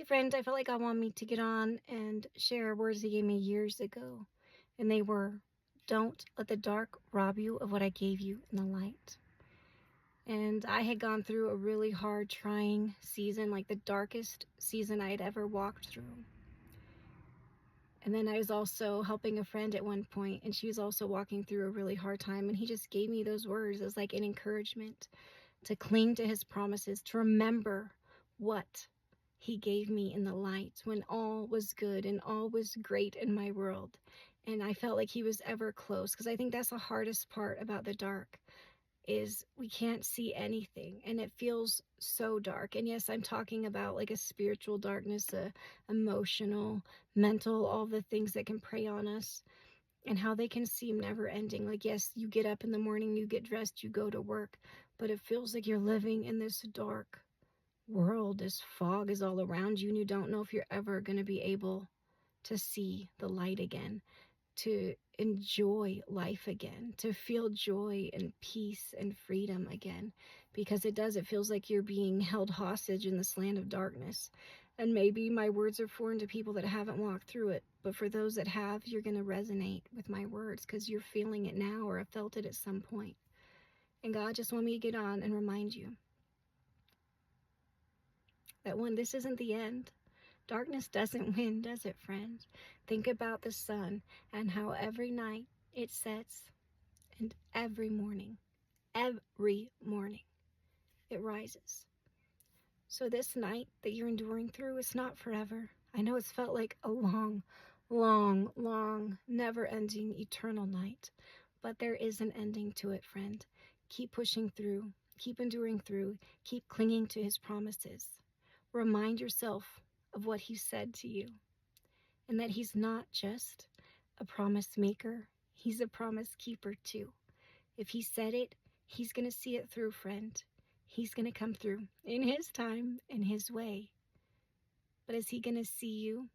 Hey friend, I felt like God wanted me to get on and share words He gave me years ago. And they were, don't let the dark rob you of what I gave you in the light. And I had gone through a really hard, trying season, like the darkest season I had ever walked through. And then I was also helping a friend at one point, and she was also walking through a really hard time. And He just gave me those words as like an encouragement to cling to His promises, to remember what He gave me in the light when all was good and all was great in my world. And I felt like He was ever close, because I think that's the hardest part about the dark, is we can't see anything and it feels so dark. And yes, I'm talking about like a spiritual darkness, a emotional, mental, all the things that can prey on us and how they can seem never ending. Like, yes, you get up in the morning, you get dressed, you go to work, but it feels like you're living in this dark world. This fog is all around you and you don't know if you're ever going to be able to see the light again, to enjoy life again, to feel joy and peace and freedom again, because it feels like you're being held hostage in this land of darkness. And maybe my words are foreign to people that haven't walked through it, but for those that have, you're going to resonate with my words because you're feeling it now or have felt it at some point. And God just wanted me to get on and remind you that this isn't the end. Darkness doesn't win, does it, friend? Think about the sun and how every night it sets and every morning it rises. So this night that you're enduring through is not forever. I know it's felt like a long, never-ending, eternal night, but there is an ending to it, friend. Keep pushing through, keep enduring through, keep clinging to His promises. Remind yourself of what He said to you, and that He's not just a promise maker, He's a promise keeper too. If He said it, He's going to see it through, friend. He's going to come through in His time, in His way. But is He going to see you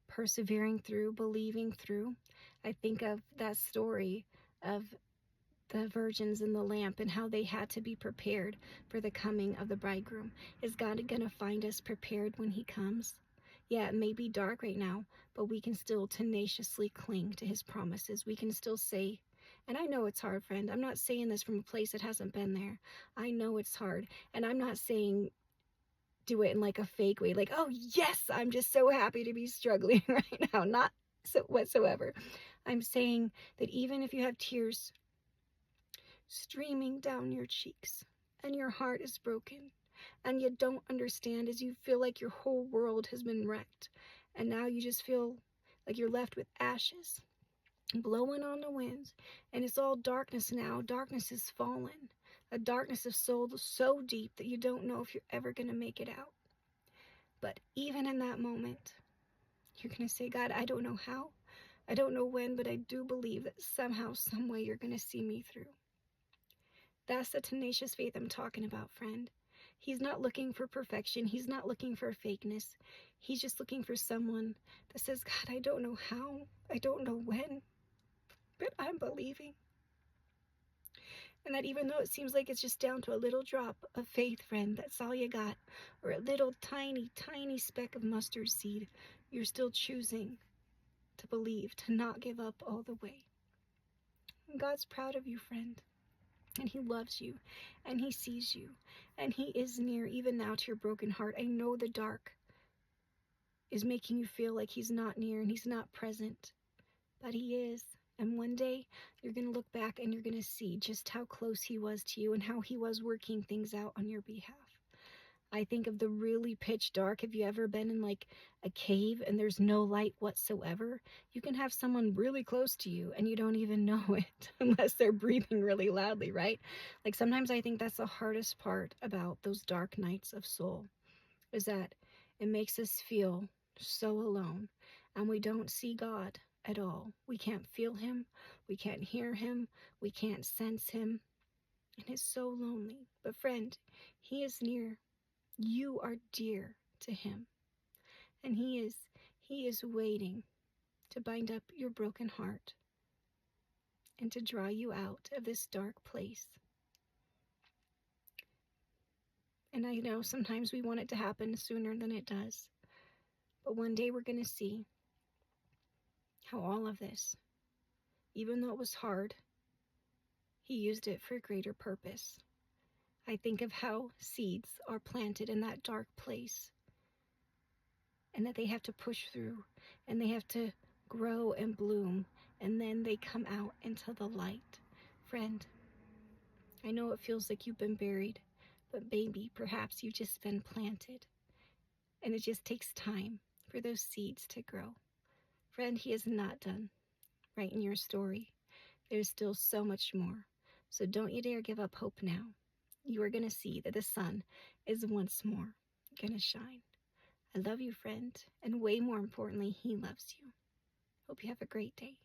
persevering through, believing through? I think of that story of the virgins in the lamp and how they had to be prepared for the coming of the bridegroom. Is God going to find us prepared when He comes? Yeah, it may be dark right now, but we can still tenaciously cling to His promises. We can still say, and I know it's hard, friend. I'm not saying this from a place that hasn't been there. I know it's hard. And I'm not saying do it in like a fake way, like, oh yes, I'm just so happy to be struggling right now. Not so whatsoever. I'm saying that even if you have tears streaming down your cheeks and your heart is broken and you don't understand, as you feel like your whole world has been wrecked and now you just feel like you're left with ashes blowing on the winds and it's all darkness now. Darkness has fallen, a darkness of soul so deep that you don't know if you're ever going to make it out. But even in that moment, you're going to say, God, I don't know how, I don't know when, but I do believe that somehow, some way you're going to see me through. That's the tenacious faith I'm talking about, friend. He's not looking for perfection. He's not looking for fakeness. He's just looking for someone that says, God, I don't know how, I don't know when, but I'm believing. And that even though it seems like it's just down to a little drop of faith, friend, that's all you got, or a little tiny, tiny speck of mustard seed, you're still choosing to believe, to not give up all the way. And God's proud of you, friend. And He loves you, and He sees you, and He is near even now to your broken heart. I know the dark is making you feel like He's not near and He's not present, but He is. And one day you're going to look back and you're going to see just how close He was to you and how He was working things out on your behalf. I think of the really pitch dark. Have you ever been in like a cave and there's no light whatsoever? You can have someone really close to you and you don't even know it unless they're breathing really loudly, right? Like sometimes I think that's the hardest part about those dark nights of soul, is that it makes us feel so alone and we don't see God at all. We can't feel Him. We can't hear Him. We can't sense Him. And it's so lonely. But friend, He is near. You are dear to Him, and He is waiting to bind up your broken heart and to draw you out of this dark place. And I know sometimes we want it to happen sooner than it does. But one day we're going to see how all of this, even though it was hard, he used it for a greater purpose. I think of how seeds are planted in that dark place and that they have to push through and they have to grow and bloom, and then they come out into the light. Friend, I know it feels like you've been buried, but maybe perhaps you've just been planted, and it just takes time for those seeds to grow. Friend, he is not done writing your story. There's still so much more. So don't you dare give up hope now. You are going to see that the sun is once more going to shine. I love you, friend, and way more importantly, he loves you. Hope you have a great day.